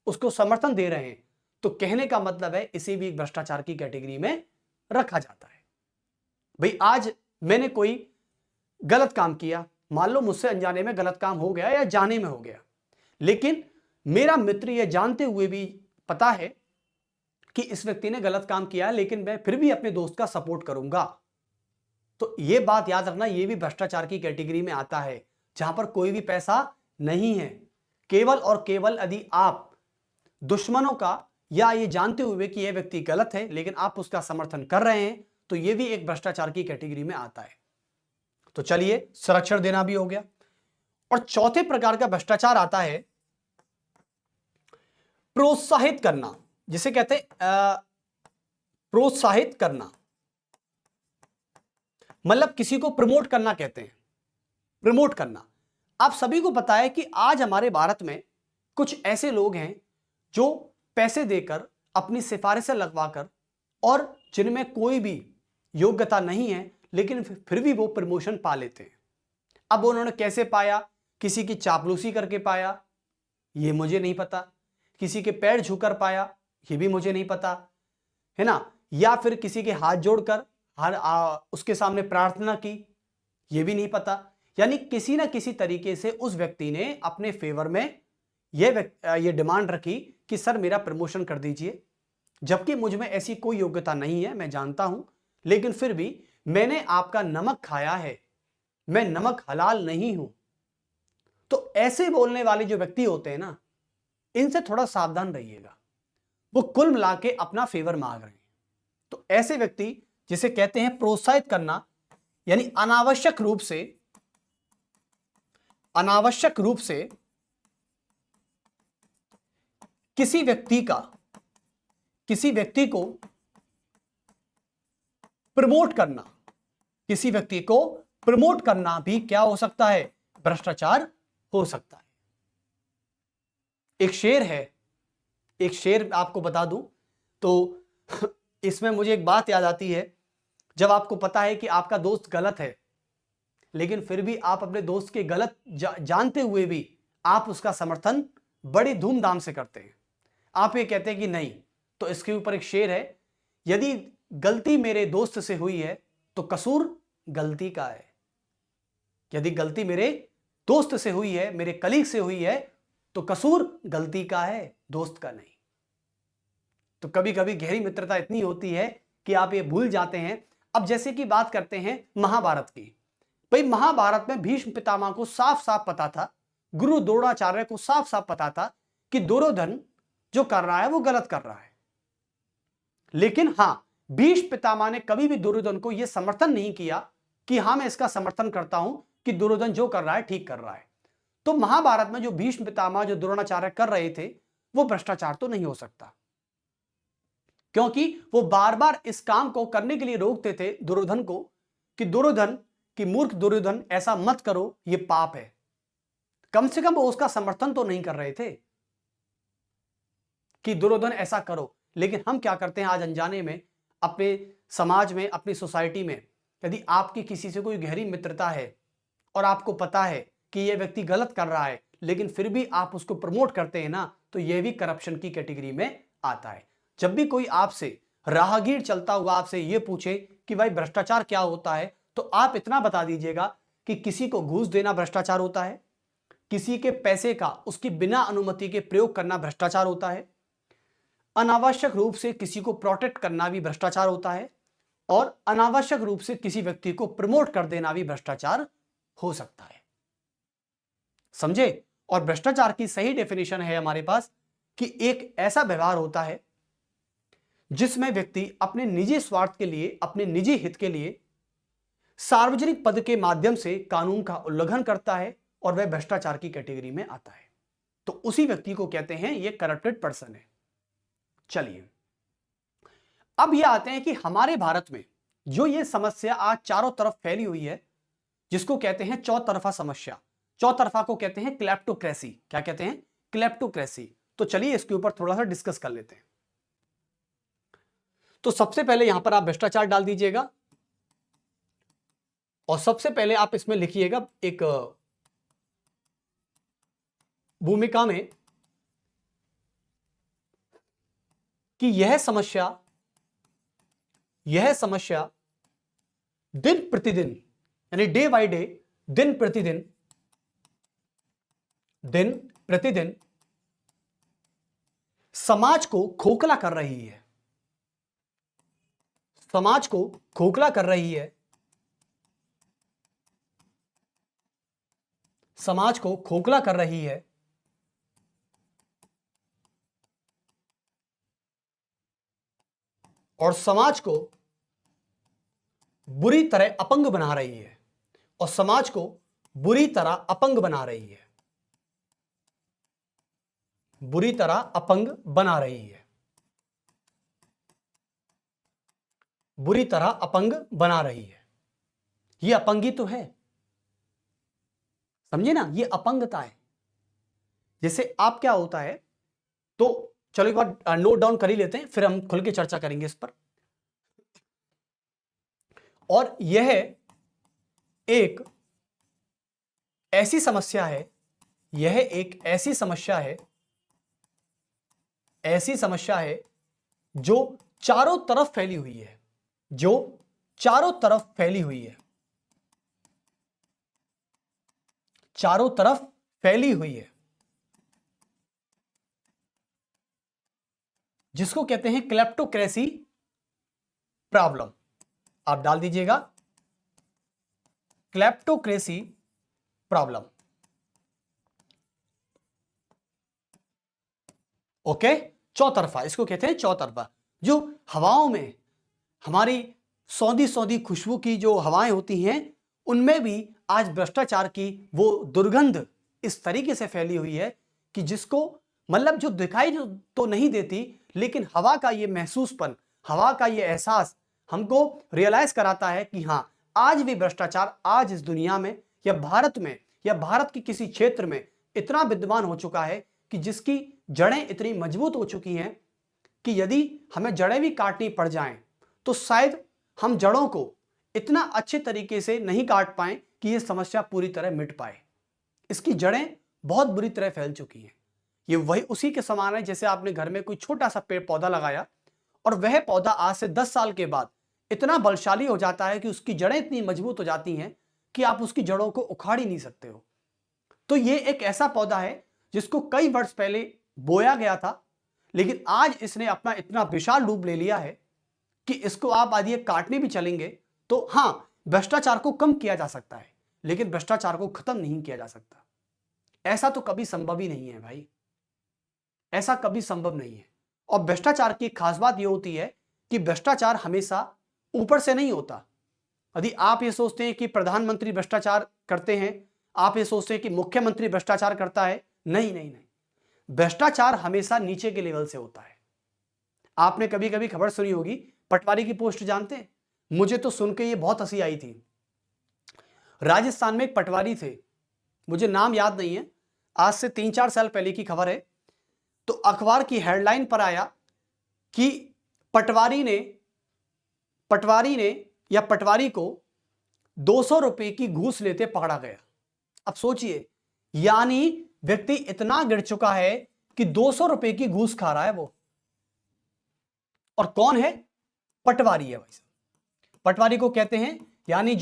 उसको समर्थन दे रहे हैं, तो कहने का मतलब है इसे भी एक भ्रष्टाचार की कैटेगरी में रखा जाता है। भाई आज मैंने कोई गलत काम किया, मान लो मुझसे अनजाने में गलत काम हो गया या जाने में हो गया, लेकिन मेरा मित्र यह जानते हुए भी पता है कि इस व्यक्ति ने गलत काम किया है, लेकिन मैं फिर भी अपने दोस्त का सपोर्ट करूंगा, तो यह बात याद रखना, यह भी भ्रष्टाचार की कैटेगरी में आता है, जहां पर कोई भी पैसा नहीं है, केवल और केवल यदि आप दुश्मनों का या ये जानते हुए कि यह व्यक्ति गलत है लेकिन आप उसका समर्थन कर रहे हैं, तो यह भी एक भ्रष्टाचार की कैटेगरी में आता है। तो चलिए, संरक्षण देना भी हो गया। और चौथे प्रकार का भ्रष्टाचार आता है प्रोत्साहित करना, जिसे कहते हैं प्रोत्साहित करना, मतलब किसी को प्रमोट करना कहते हैं, प्रमोट करना। आप सभी को पता है कि आज हमारे भारत में कुछ ऐसे लोग हैं जो पैसे देकर, अपनी सिफारिशें लगवाकर, और जिनमें कोई भी योग्यता नहीं है लेकिन फिर भी वो प्रमोशन पा लेते हैं। अब उन्होंने कैसे पाया, किसी की चापलूसी करके पाया, ये मुझे नहीं पता, किसी के पैर झुककर पाया, ये भी मुझे नहीं पता, है ना, या फिर किसी के हाथ जोड़कर उसके सामने प्रार्थना की, ये भी नहीं पता। यानी किसी ना किसी तरीके से उस व्यक्ति ने अपने फेवर में ये डिमांड रखी कि सर मेरा प्रमोशन कर दीजिए, जबकि मुझ में ऐसी कोई योग्यता नहीं है, मैं जानता हूं, लेकिन फिर भी मैंने आपका नमक खाया है, मैं नमक हलाल नहीं हूं। तो ऐसे बोलने वाले जो व्यक्ति होते हैं ना, इनसे थोड़ा सावधान रहिएगा, वो कुल मिला के अपना फेवर मांग रहे हैं। तो ऐसे व्यक्ति, जिसे कहते हैं प्रोत्साहित करना, यानी अनावश्यक रूप से किसी व्यक्ति को प्रमोट करना, किसी व्यक्ति को प्रमोट करना भी क्या हो सकता है, भ्रष्टाचार हो सकता है। एक शेर आपको बता दूं तो इसमें मुझे एक बात याद आती है, जब आपको पता है कि आपका दोस्त गलत है लेकिन फिर भी आप अपने दोस्त के गलत जानते हुए भी आप उसका समर्थन बड़ी धूमधाम से करते हैं, आप ये कहते हैं कि नहीं। तो इसके ऊपर एक शेर है, यदि गलती मेरे दोस्त से हुई है तो कसूर गलती का है। यदि गलती मेरे दोस्त से हुई है, मेरे कलीग से हुई है, तो कसूर गलती का है, दोस्त का नहीं। तो कभी कभी गहरी मित्रता इतनी होती है कि आप ये भूल जाते हैं। अब जैसे कि बात करते हैं महाभारत की, भाई महाभारत में भीष्म पितामह को साफ साफ पता था, गुरु द्रोणाचार्य को साफ साफ पता था कि दुर्योधन जो कर रहा है वो गलत कर रहा है, लेकिन हां, भीष्म पितामह ने कभी भी दुर्योधन को यह समर्थन नहीं किया कि हां मैं इसका समर्थन करता हूं कि दुर्योधन जो कर रहा है ठीक कर रहा है। तो महाभारत में जो भीष्म पितामह, जो द्रोणाचार्य कर रहे थे, वो भ्रष्टाचार तो नहीं हो सकता, क्योंकि वो बार बार इस काम को करने के लिए रोकते थे दुर्योधन को कि दुर्योधन, कि मूर्ख दुर्योधन, ऐसा मत करो, ये पाप है। कम से कम वो उसका समर्थन तो नहीं कर रहे थे कि दुर्योधन ऐसा करो। लेकिन हम क्या करते हैं आज अनजाने में, अपने समाज में, अपनी सोसाइटी में, यदि आपकी किसी से कोई गहरी मित्रता है और आपको पता है कि यह व्यक्ति गलत कर रहा है लेकिन फिर भी आप उसको प्रमोट करते हैं ना, तो यह भी करप्शन की कैटेगरी में आता है। जब भी कोई आपसे राहगीर चलता हुआ आपसे यह पूछे कि भाई भ्रष्टाचार क्या होता है, तो आप इतना बता दीजिएगा कि किसी को घूस देना भ्रष्टाचार होता है, किसी के पैसे का उसकी बिना अनुमति के प्रयोग करना भ्रष्टाचार होता है, अनावश्यक रूप से किसी को प्रोटेक्ट करना भी भ्रष्टाचार होता है, और अनावश्यक रूप से किसी व्यक्ति को प्रमोट कर देना भी भ्रष्टाचार हो सकता है। समझे? और भ्रष्टाचार की सही डेफिनेशन है हमारे पास कि एक ऐसा व्यवहार होता है जिसमें व्यक्ति अपने निजी स्वार्थ के लिए, अपने निजी हित के लिए सार्वजनिक पद के माध्यम से कानून का उल्लंघन करता है और वह भ्रष्टाचार की कैटेगरी में आता है। तो उसी व्यक्ति को कहते हैं यह करप्टेड पर्सन है। चलिए, अब यह आते हैं कि हमारे भारत में जो यह समस्या आज चारों तरफ फैली हुई है, जिसको कहते हैं चौतरफा समस्या, चौतरफा को कहते हैं क्लेप्टोक्रेसी। क्या कहते हैं? क्लेप्टोक्रेसी। तो चलिए इसके ऊपर थोड़ा सा डिस्कस कर लेते हैं। तो सबसे पहले यहां पर आप भ्रष्टाचार डाल दीजिएगा, और सबसे पहले आप इसमें लिखिएगा एक भूमिका में कि यह समस्या दिन प्रतिदिन, यानी डे बाय डे, दिन प्रतिदिन समाज को खोखला कर रही है, समाज को खोखला कर रही है, समाज को खोखला कर रही है और समाज को बुरी तरह अपंग बना रही है, और समाज को बुरी तरह अपंग बना रही है, बुरी तरह अपंग बना रही है, बुरी तरह अपंग बना रही है। ये अपंगी तो है, समझे ना, ये अपंगता है। जैसे आप क्या होता है, तो चलो एक बार नोट डाउन कर ही लेते हैं, फिर हम खुल के चर्चा करेंगे इस पर। और यह एक ऐसी समस्या है, यह एक ऐसी समस्या है, ऐसी समस्या है जो चारों तरफ फैली हुई है, जो चारों तरफ फैली हुई है, चारों तरफ फैली हुई है, जिसको कहते हैं क्लेप्टोक्रेसी प्रॉब्लम। आप डाल दीजिएगा क्लेप्टोक्रेसी प्रॉब्लम। ओके, चौतरफा, इसको कहते हैं चौतरफा। जो हवाओं में हमारी सौंधी सौंधी खुशबू की जो हवाएं होती हैं, उनमें भी आज भ्रष्टाचार की वो दुर्गंध इस तरीके से फैली हुई है कि जिसको मतलब जो दिखाई तो नहीं देती, लेकिन हवा का ये महसूसपन, हवा का ये एहसास हमको रियलाइज कराता है कि हाँ, आज भी भ्रष्टाचार आज इस दुनिया में या भारत में या भारत के किसी क्षेत्र में इतना विद्यमान हो चुका है कि जिसकी जड़ें इतनी मजबूत हो चुकी हैं कि यदि हमें जड़ें भी काटनी पड़ जाएं तो शायद हम जड़ों को इतना अच्छे तरीके से नहीं काट पाएं कि यह समस्या पूरी तरह मिट पाए। इसकी जड़ें बहुत बुरी तरह फैल चुकी हैं। ये वही उसी के समान है जैसे आपने घर में कोई छोटा सा पेड़ पौधा लगाया और वह पौधा आज से 10 साल के बाद इतना बलशाली हो जाता है कि उसकी जड़ें इतनी मजबूत हो जाती हैं कि आप उसकी जड़ों को उखाड़ ही नहीं सकते हो। तो ये एक ऐसा पौधा है जिसको कई वर्ष पहले बोया गया था, लेकिन आज इसने अपना इतना विशाल रूप ले लिया है कि इसको आप यदि काटने भी चलेंगे तो हाँ, भ्रष्टाचार को कम किया जा सकता है, लेकिन भ्रष्टाचार को खत्म नहीं किया जा सकता। ऐसा तो कभी संभव ही नहीं है भाई, ऐसा कभी संभव नहीं है। और भ्रष्टाचार की खास बात यह होती है कि भ्रष्टाचार हमेशा ऊपर से नहीं होता। यदि आप ये सोचते हैं कि प्रधानमंत्री भ्रष्टाचार करते हैं, आप ये सोचते हैं कि मुख्यमंत्री भ्रष्टाचार करता है, नहीं नहीं नहीं, भ्रष्टाचार हमेशा नीचे के लेवल से होता है। आपने कभी कभी खबर सुनी होगी, पटवारी की पोस्ट जानते हैं? मुझे तो सुन के ये बहुत हंसी आई थी। राजस्थान में एक पटवारी थे, मुझे नाम याद नहीं है, आज से 3-4 साल पहले की खबर है। तो अखबार की हेडलाइन पर आया कि पटवारी ने या पटवारी को 200 रुपए की घूस लेते पकड़ा गया। अब सोचिए, यानी व्यक्ति इतना गिर चुका है कि 200 रुपए की घूस खा रहा है वो। और कौन है? पटवारी है भाई साहब। पटवारी को कहते हैं, यानी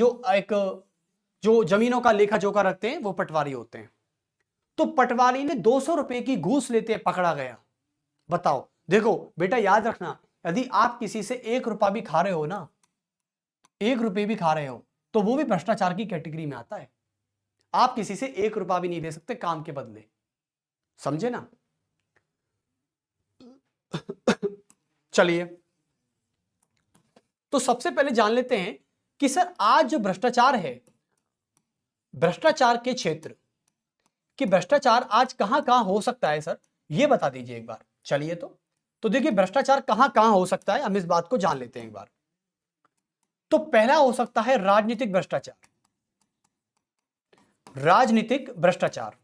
जो जमीनों का लेखा जोखा रखते हैं वो पटवारी होते हैं। तो पटवारी ने 200 रुपए की घूस लेते पकड़ा गया। बताओ, देखो बेटा याद रखना, यदि आप किसी से 1 रुपया भी खा रहे हो ना, 1 रुपये भी खा रहे हो, तो वो भी भ्रष्टाचार की कैटेगरी में आता है। आप किसी से 1 रुपया भी नहीं दे सकते काम के बदले, समझे ना? चलिए, तो सबसे पहले जान लेते हैं कि सर आज जो भ्रष्टाचार है, भ्रष्टाचार के क्षेत्र कि भ्रष्टाचार आज कहां कहां हो सकता है सर, ये बता दीजिए एक बार। चलिए, तो देखिए भ्रष्टाचार कहां कहां हो सकता है, हम इस बात को जान लेते हैं एक बार। तो पहला हो सकता है राजनीतिक भ्रष्टाचार, राजनीतिक भ्रष्टाचार।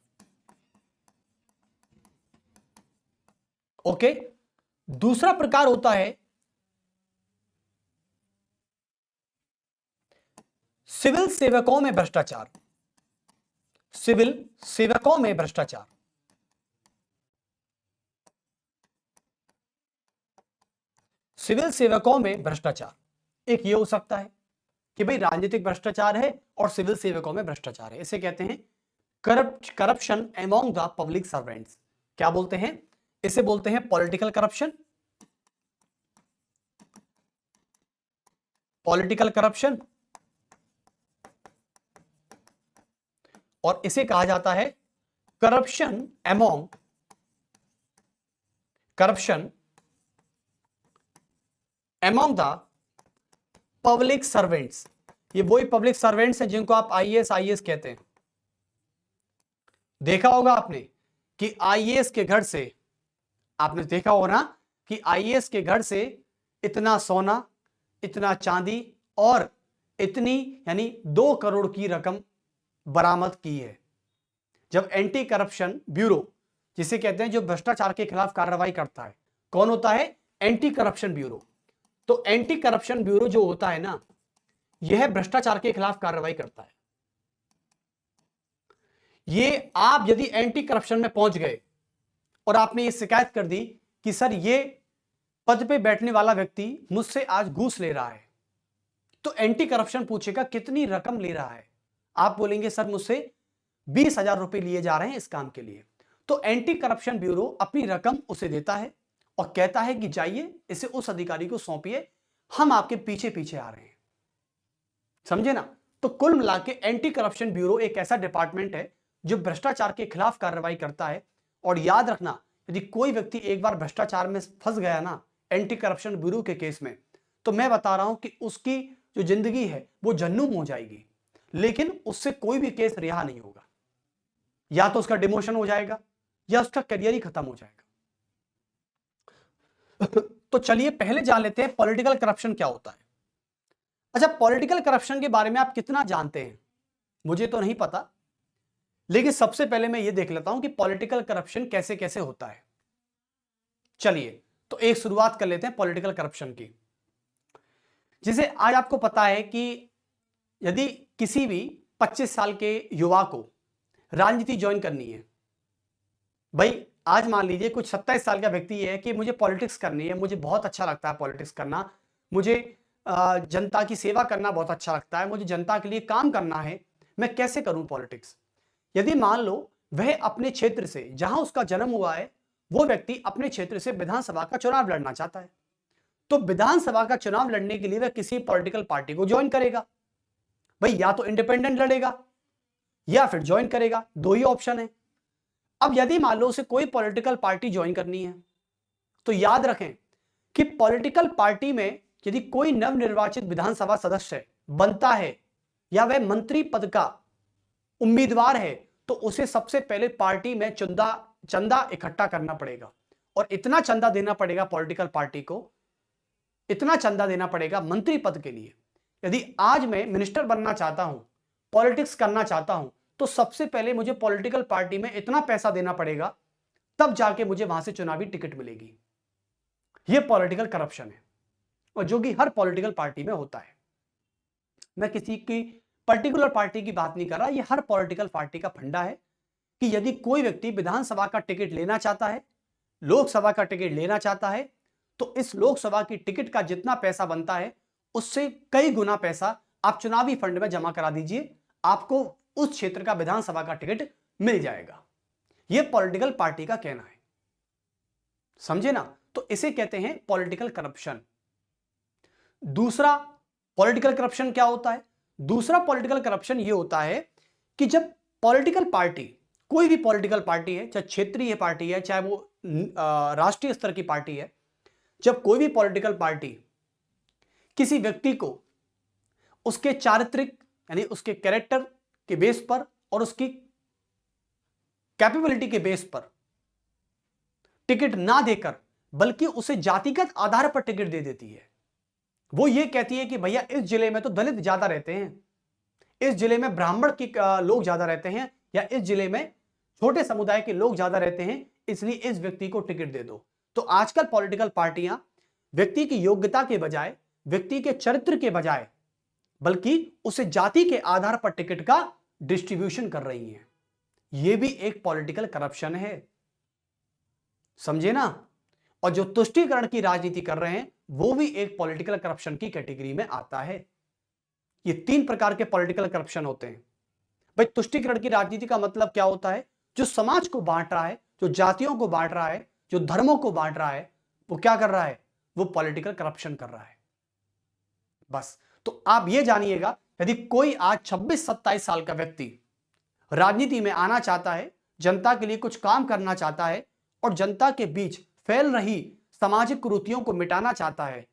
ओके, दूसरा प्रकार होता है सिविल सेवकों में भ्रष्टाचार, सिविल सेवकों में भ्रष्टाचार। सिविल सेवकों में भ्रष्टाचार एक ये हो सकता है कि भाई राजनीतिक भ्रष्टाचार है और सिविल सेवकों में भ्रष्टाचार है। इसे कहते हैं corruption among the public servants. क्या बोलते हैं? इसे बोलते हैं पॉलिटिकल करप्शन, पॉलिटिकल करप्शन, और इसे कहा जाता है corruption among the public servants. ये वही पब्लिक सर्वेंट्स हैं जिनको आप आईएएस कहते हैं। देखा होगा आपने कि आईएएस के घर से, आपने देखा होगा ना कि आईएएस के घर से इतना सोना, इतना चांदी और इतनी यानी 2 करोड़ की रकम बरामद की है। जब एंटी करप्शन ब्यूरो, जिसे कहते हैं जो भ्रष्टाचार के खिलाफ कार्रवाई करता है, कौन होता है? Anti corruption bureau. तो एंटी करप्शन ब्यूरो जो होता है ना, यह भ्रष्टाचार के खिलाफ कार्रवाई करता है। ये आप यदि एंटी करप्शन में पहुंच गए और आपने ये शिकायत कर दी कि सर ये पद पे बैठने वाला व्यक्ति मुझसे आज घूस ले रहा है, तो एंटी करप्शन पूछेगा कितनी रकम ले रहा है। आप बोलेंगे सर मुझसे 20,000 रुपए लिए जा रहे हैं इस काम के लिए। तो एंटी करप्शन ब्यूरो अपनी रकम उसे देता है और कहता है कि जाइए इसे उस अधिकारी को सौंपिए, हम आपके पीछे पीछे आ रहे हैं। समझे ना? तो कुल मिला के एंटी करप्शन ब्यूरो एक ऐसा डिपार्टमेंट है जो भ्रष्टाचार के खिलाफ कार्रवाई करता है। और याद रखना, यदि कोई व्यक्ति एक बार भ्रष्टाचार में फंस गया ना एंटी करप्शन ब्यूरो के केस में, तो मैं बता रहा हूं कि उसकी जो जिंदगी है वो जहन्नुम हो जाएगी, लेकिन उससे कोई भी केस रिहा नहीं होगा। या तो उसका डिमोशन हो जाएगा या उसका करियर ही खत्म हो जाएगा। तो चलिए पहले जान लेते हैं पॉलिटिकल करप्शन क्या होता है। अच्छा, पॉलिटिकल करप्शन के बारे में आप कितना जानते हैं? मुझे तो नहीं पता, लेकिन सबसे पहले मैं ये देख लेता हूं कि पॉलिटिकल करप्शन कैसे कैसे होता है। चलिए तो एक शुरुआत कर लेते हैं पॉलिटिकल करप्शन की। जिसे आज आपको पता है कि यदि किसी भी 25 साल के युवा को राजनीति ज्वाइन करनी है, भाई आज मान लीजिए कुछ 27 साल का व्यक्ति है कि मुझे पॉलिटिक्स करनी है, मुझे बहुत अच्छा लगता है पॉलिटिक्स करना, मुझे जनता की सेवा करना बहुत अच्छा लगता है, मुझे जनता के लिए काम करना है, मैं कैसे करूं पॉलिटिक्स। यदि मान लो वह अपने क्षेत्र से, जहां उसका जन्म हुआ है, वो व्यक्ति अपने क्षेत्र से विधानसभा का चुनाव लड़ना चाहता है, तो विधानसभा का चुनाव लड़ने के लिए वह किसी पॉलिटिकल पार्टी को ज्वाइन करेगा। भाई या तो इंडिपेंडेंट लड़ेगा या फिर ज्वाइन करेगा, 2 ही ऑप्शन है। अब यदि मान लो उसे कोई पॉलिटिकल पार्टी ज्वाइन करनी है, तो याद रखें कि पॉलिटिकल पार्टी में यदि कोई नवनिर्वाचित विधानसभा सदस्य बनता है या वह मंत्री पद का उम्मीदवार है, तो उसे सबसे पहले पार्टी में चंदा इकट्ठा करना पड़ेगा। और इतना चंदा देना पड़ेगा पॉलिटिकल पार्टी को, इतना चंदा देना पड़ेगा मंत्री पद के लिए। यदि आज मैं मिनिस्टर बनना चाहता हूं, पॉलिटिक्स करना चाहता हूं, तो सबसे पहले मुझे पॉलिटिकल पार्टी में इतना पैसा देना पड़ेगा, तब जाके मुझे वहां से चुनावी टिकट मिलेगी। यह पॉलिटिकल करप्शन है, और जो कि हर पॉलिटिकल पार्टी में होता है। मैं किसी की पर्टिकुलर पार्टी की बात नहीं कर रहा, यह हर पॉलिटिकल पार्टी का फंडा है कि यदि कोई व्यक्ति विधानसभा का टिकट लेना चाहता है, लोकसभा का टिकट लेना चाहता है, तो इस लोकसभा की टिकट का जितना पैसा बनता है उससे कई गुना पैसा आप चुनावी फंड में जमा करा दीजिए, आपको उस क्षेत्र का विधानसभा का टिकट मिल जाएगा। यह पॉलिटिकल पार्टी का कहना है, समझे ना? तो इसे कहते हैं पॉलिटिकल करप्शन। दूसरा पॉलिटिकल करप्शन क्या होता है? दूसरा पॉलिटिकल करप्शन यह होता है कि जब पॉलिटिकल पार्टी, कोई भी पॉलिटिकल पार्टी है, चाहे क्षेत्रीय पार्टी है, चाहे वो राष्ट्रीय स्तर की पार्टी है, जब कोई भी पॉलिटिकल पार्टी किसी व्यक्ति को उसके चारित्रिक यानी उसके कैरेक्टर के बेस पर और उसकी कैपेबिलिटी के बेस पर टिकट ना देकर बल्कि उसे जातिगत आधार पर टिकट दे देती है, वो ये कहती है कि भैया इस जिले में तो दलित ज्यादा रहते हैं, इस जिले में ब्राह्मण के लोग ज्यादा रहते हैं, या इस जिले में छोटे समुदाय के लोग ज्यादा रहते हैं, इसलिए इस व्यक्ति को टिकट दे दो। तो आजकल पॉलिटिकल पार्टियां व्यक्ति की योग्यता के बजाय, व्यक्ति के चरित्र के बजाय बल्कि उसे जाति के आधार पर टिकट का डिस्ट्रीब्यूशन कर रही हैं। यह भी एक पॉलिटिकल करप्शन है, समझे ना। और जो तुष्टीकरण की राजनीति कर रहे हैं वो भी एक पॉलिटिकल करप्शन की कैटेगरी में आता है। ये 3 प्रकार के पॉलिटिकल करप्शन होते हैं भाई। तुष्टीकरण की राजनीति का मतलब क्या होता है? जो समाज को बांट रहा है, जो जातियों को बांट रहा है, जो धर्मों को बांट रहा है, वो क्या कर रहा है? वो पॉलिटिकल करप्शन कर रहा है। बस तो आप ये जानिएगा, यदि कोई आज 26-27 साल का व्यक्ति राजनीति में आना चाहता है, जनता के लिए कुछ काम करना चाहता है और जनता के बीच फैल रही सामाजिक कुरीतियों को मिटाना चाहता है,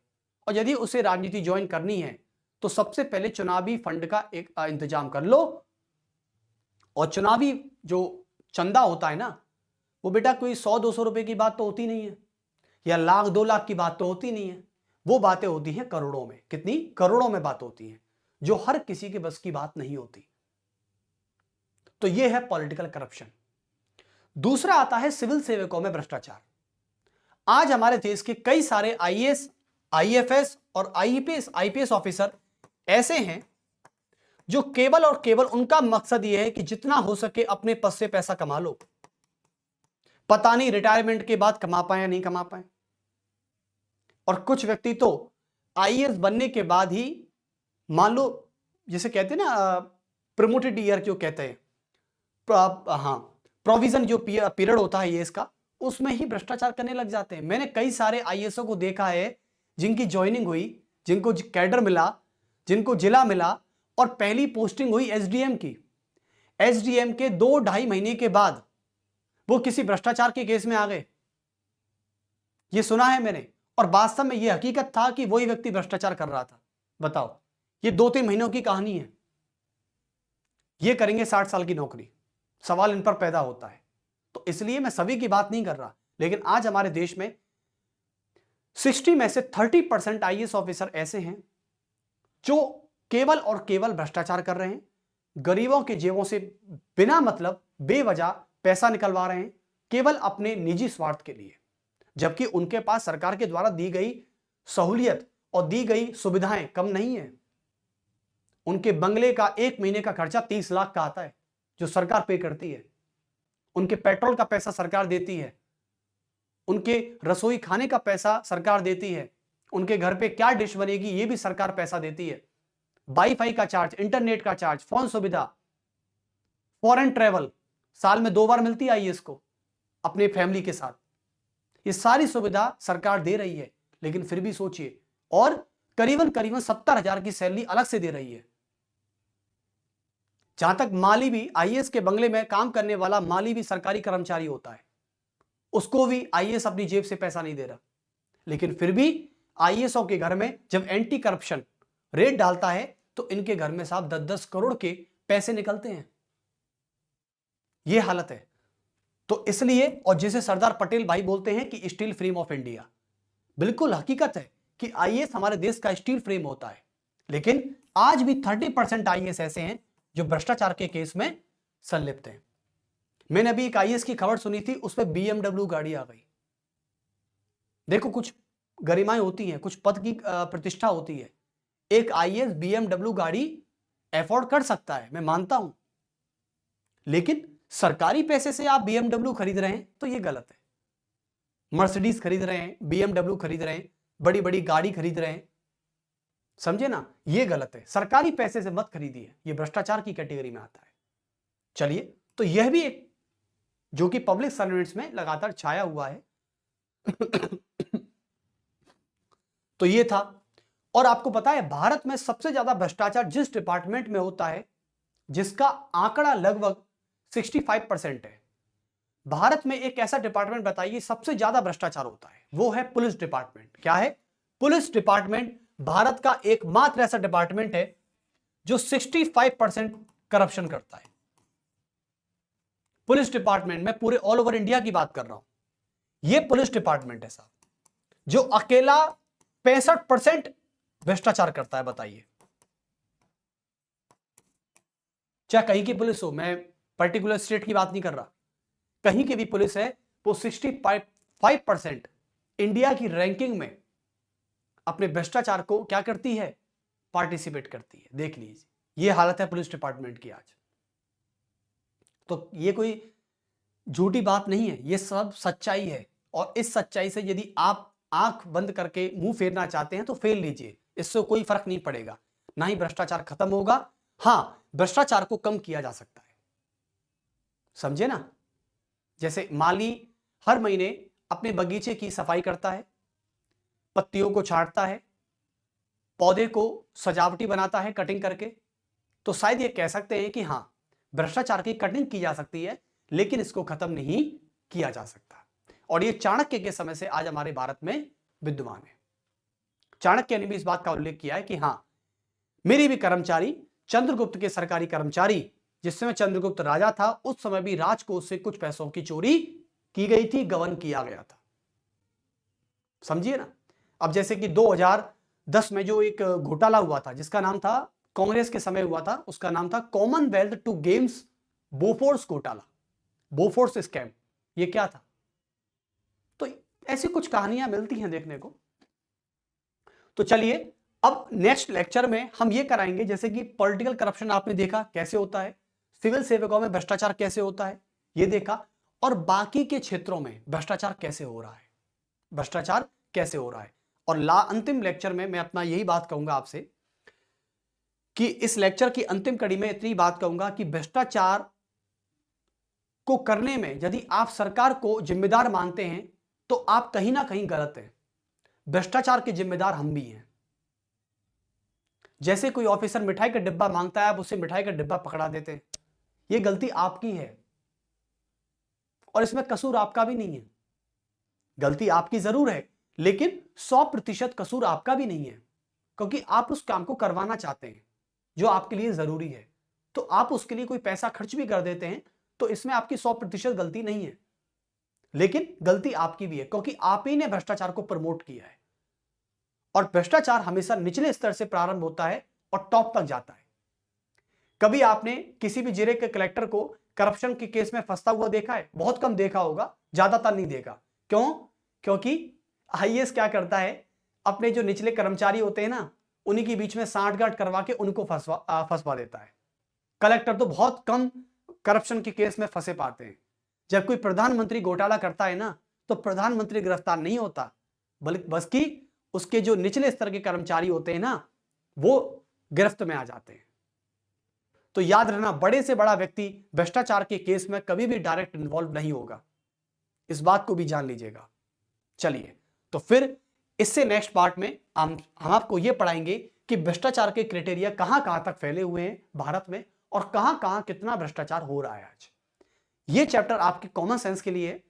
और यदि उसे राजनीति ज्वाइन करनी है तो सबसे पहले चुनावी फंड का एक इंतजाम कर लो। और चुनावी जो चंदा होता है ना, वो बेटा कोई 100-200 रुपए की बात तो होती नहीं है, या 1,00,000-2,00,000 की बात तो होती नहीं है। वो बातें होती हैं करोड़ों में। कितनी? करोड़ों में बात होती है, जो हर किसी के बस की बात नहीं होती। तो ये है पॉलिटिकल करप्शन। दूसरा आता है सिविल सेवकों में भ्रष्टाचार। आज हमारे देश के कई सारे आईएएस, आईएफएस और आईपीएस ऑफिसर ऐसे हैं जो केवल और केवल उनका मकसद यह है कि जितना हो सके अपने पद से पैसा कमा लो। पता नहीं रिटायरमेंट के बाद कमा पाए या नहीं कमा पाए। और कुछ व्यक्ति तो आईएएस बनने के बाद ही, मान लो जिसे कहते हैं ना प्रमोटेड ईयर जो कहते हैं, प्रोविजन जो पीरियड होता है आईएएस का, उसमें ही भ्रष्टाचार करने लग जाते हैं। मैंने कई सारे आईएएसओ को देखा है जिनकी ज्वाइनिंग हुई, जिनको कैडर मिला, जिनको जिला मिला और पहली पोस्टिंग हुई एसडीएम की। एसडीएम के 2-2.5 महीने के बाद वो किसी भ्रष्टाचार के केस में आ गए। ये सुना है मैंने, और वास्तव में ये हकीकत था कि वही व्यक्ति भ्रष्टाचार कर रहा था। बताओ, ये 2-3 महीनों की कहानी है। ये करेंगे 60 साल की नौकरी। सवाल इन पर पैदा होता है। तो इसलिए मैं सभी की बात नहीं कर रहा, लेकिन आज हमारे देश में 60 में से 30% आईएएस ऑफिसर ऐसे हैं जो केवल और केवल भ्रष्टाचार कर रहे हैं, गरीबों के जेबों से बिना मतलब बेवजह पैसा निकलवा रहे हैं, केवल अपने निजी स्वार्थ के लिए, जबकि उनके पास सरकार के द्वारा दी गई सहूलियत और दी गई सुविधाएं कम नहीं है। उनके बंगले का 1 महीने का खर्चा 30 लाख का आता है, जो सरकार पे करती है। उनके पेट्रोल का पैसा सरकार देती है, उनके रसोई खाने का पैसा सरकार देती है, उनके घर पे क्या डिश बनेगी ये भी सरकार पैसा देती है, वाईफाई का चार्ज, इंटरनेट का चार्ज, फोन सुविधा, फॉरेन ट्रेवल साल में 2 बार मिलती है आईएएस को अपने फैमिली के साथ। ये सारी सुविधा सरकार दे रही है, लेकिन फिर भी सोचिए, और करीबन 70,000 की सैलरी अलग से दे रही है। जहां तक माली भी, आईएएस के बंगले में काम करने वाला माली भी सरकारी कर्मचारी होता है, उसको भी आईएएस अपनी जेब से पैसा नहीं दे रहा, लेकिन फिर भी आईएएसओ के घर में जब एंटी करप्शन रेड डालता है तो इनके घर में साहब 10-10 करोड़ के पैसे निकलते हैं। यह हालत है। तो इसलिए, और जिसे सरदार पटेल भाई बोलते हैं कि स्टील फ्रेम ऑफ इंडिया, बिल्कुल हकीकत है कि आईएएस हमारे देश का स्टील फ्रेम होता है, लेकिन आज भी 30% आईएएस ऐसे हैं जो भ्रष्टाचार के केस में संलिप्त हैं। मैंने अभी एक आईएएस की खबर सुनी थी, उस पर बीएमडब्ल्यू गाड़ी आ गई। देखो, कुछ गरिमाएं होती हैं, कुछ पद की प्रतिष्ठा होती है। एक आईएएस बीएमडब्ल्यू गाड़ी अफोर्ड कर सकता है, मैं मानता हूं, लेकिन सरकारी पैसे से आप बीएमडब्ल्यू खरीद रहे हैं तो यह गलत है। मर्सिडीज खरीद रहे हैं, बीएमडब्ल्यू खरीद रहे हैं, बड़ी बड़ी गाड़ी खरीद रहे हैं, समझे ना, यह गलत है। सरकारी पैसे से मत खरीदिए, यह भ्रष्टाचार की कैटेगरी में आता है। चलिए, तो यह भी एक जो कि पब्लिक सर्वेंट्स में लगातार छाया हुआ है। तो यह था। और आपको पता है, भारत में सबसे ज्यादा भ्रष्टाचार जिस डिपार्टमेंट में होता है, जिसका आंकड़ा लगभग 65% है, भारत में एक ऐसा डिपार्टमेंट बताइए सबसे ज्यादा भ्रष्टाचार होता है, वो है पुलिस डिपार्टमेंट। क्या है? पुलिस डिपार्टमेंट भारत का एकमात्र ऐसा डिपार्टमेंट है जो 65% करप्शन करता है। पुलिस डिपार्टमेंट में पूरे ऑल ओवर इंडिया की बात कर रहा हूं, यह पुलिस डिपार्टमेंट है साहब जो अकेला 65% भ्रष्टाचार करता है। बताइए, चाहे कहीं की पुलिस हो, मैं पर्टिकुलर स्टेट की बात नहीं कर रहा, कहीं की भी पुलिस है, वो 65% इंडिया की रैंकिंग में अपने भ्रष्टाचार को क्या करती है, पार्टिसिपेट करती है। देख लीजिए, ये हालत है पुलिस डिपार्टमेंट की आज। तो ये कोई झूठी बात नहीं है, ये सब सच्चाई है। और इस सच्चाई से यदि आप आंख बंद करके मुंह फेरना चाहते हैं तो फेर लीजिए, इससे कोई फर्क नहीं पड़ेगा। ना ही भ्रष्टाचार खत्म होगा, हां भ्रष्टाचार को कम किया जा सकता है, समझे ना। जैसे माली हर महीने अपने बगीचे की सफाई करता है, पत्तियों को छांटता है, पौधे को सजावटी बनाता है कटिंग करके, तो शायद ये कह सकते हैं कि हां भ्रष्टाचार की कटिंग की जा सकती है, लेकिन इसको खत्म नहीं किया जा सकता। और ये चाणक्य के समय से आज हमारे भारत में विद्यमान है। चाणक्य ने भी इस बात का उल्लेख किया है कि हां मेरे भी कर्मचारी, चंद्रगुप्त के सरकारी कर्मचारी, जिस समय चंद्रगुप्त राजा था उस समय भी राजकोष से कुछ पैसों की चोरी की गई थी, गबन किया गया था, समझिए ना। अब जैसे कि 2010 में जो एक घोटाला हुआ था जिसका नाम था, कांग्रेस के समय हुआ था, उसका नाम था कॉमनवेल्थ टू गेम्स बोफोर्स घोटाला, बोफोर्स स्कैम। ये क्या था? तो ऐसी कुछ कहानियां मिलती हैं देखने को। तो चलिए अब नेक्स्ट लेक्चर में हम ये कराएंगे, जैसे कि पॉलिटिकल करप्शन आपने देखा कैसे होता है, सिविल सेवकों में भ्रष्टाचार कैसे होता है ये देखा, और बाकी के क्षेत्रों में भ्रष्टाचार कैसे हो रहा है, भ्रष्टाचार कैसे हो रहा है। और अंतिम लेक्चर में मैं अपना यही बात कहूंगा आपसे कि इस लेक्चर की अंतिम कड़ी में इतनी बात कहूंगा कि भ्रष्टाचार को करने में यदि आप सरकार को जिम्मेदार मानते हैं तो आप कहीं ना कहीं गलत हैं। भ्रष्टाचार के जिम्मेदार हम भी हैं। जैसे कोई ऑफिसर मिठाई का डिब्बा मांगता है, आप उसे मिठाई का डिब्बा पकड़ा देते हैं, यह गलती आपकी है और इसमें कसूर आपका भी नहीं है। गलती आपकी जरूर है, लेकिन 100% कसूर आपका भी नहीं है, क्योंकि आप उस काम को करवाना चाहते हैं जो आपके लिए जरूरी है, तो आप उसके लिए कोई पैसा खर्च भी कर देते हैं, तो इसमें आपकी 100% गलती नहीं है, लेकिन गलती आपकी भी है, क्योंकि आप ही ने भ्रष्टाचार को प्रमोट किया है। और भ्रष्टाचार हमेशा निचले स्तर से प्रारंभ होता है और टॉप तक जाता है। कभी आपने किसी भी जिले के कलेक्टर को करप्शन के केस में फंसता हुआ देखा है? बहुत कम देखा होगा, ज्यादातर नहीं देखा। क्यों? क्योंकि आईएएस क्या करता है, अपने जो निचले कर्मचारी होते हैं ना, उन्हीं के बीच में सांठगांठ करवा के उनको फंसवा देता है। कलेक्टर तो बहुत कम करप्शन के केस में फंसे पाते हैं। जब कोई प्रधानमंत्री घोटाला करता है ना, तो प्रधानमंत्री गिरफ्तार नहीं होता, बल्कि उसके जो निचले स्तर के कर्मचारी होते हैं ना, वो गिरफ्त में आ जाते हैं। तो याद रखना, बड़े से बड़ा व्यक्ति भ्रष्टाचार के केस में कभी भी डायरेक्ट इन्वॉल्व नहीं होगा, इस बात को भी जान लीजिएगा। चलिए, तो फिर इससे नेक्स्ट पार्ट में हम आपको यह पढ़ाएंगे कि भ्रष्टाचार के क्राइटेरिया कहां कहां तक फैले हुए हैं भारत में, और कहां कहां कितना भ्रष्टाचार हो रहा है आज। यह चैप्टर आपके कॉमन सेंस के लिए है,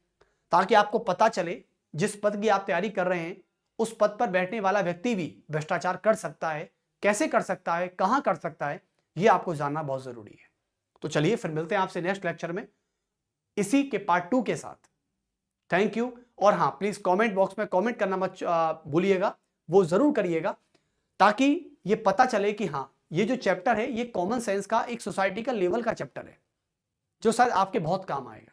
ताकि आपको पता चले जिस पद की आप तैयारी कर रहे हैं उस पद पर बैठने वाला व्यक्ति भी भ्रष्टाचार कर सकता है, कैसे कर सकता है, कहां कर सकता है, यह आपको जानना बहुत जरूरी है। तो चलिए फिर मिलते हैं आपसे नेक्स्ट लेक्चर में इसी के पार्ट 2 के साथ। Thank you. और हाँ, प्लीज कमेंट बॉक्स में कमेंट करना मत भूलिएगा, वो जरूर करिएगा, ताकि ये पता चले कि हाँ ये जो चैप्टर है ये कॉमन सेंस का एक सोसाइटी का लेवल का चैप्टर है, जो शायद आपके बहुत काम आएगा।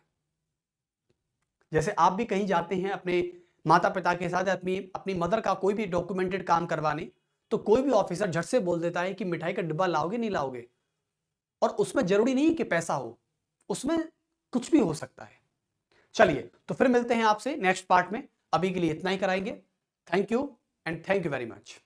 जैसे आप भी कहीं जाते हैं अपने माता पिता के साथ, अपनी मदर का कोई भी डॉक्यूमेंटेड काम करवाने, तो कोई भी ऑफिसर झट से बोल देता है कि मिठाई का डिब्बा लाओगे नहीं लाओगे, और उसमें जरूरी नहीं कि पैसा हो, उसमें कुछ भी हो सकता है। चलिए, तो फिर मिलते हैं आपसे नेक्स्ट पार्ट में। अभी के लिए इतना ही कराएंगे। Thank you and thank you very much.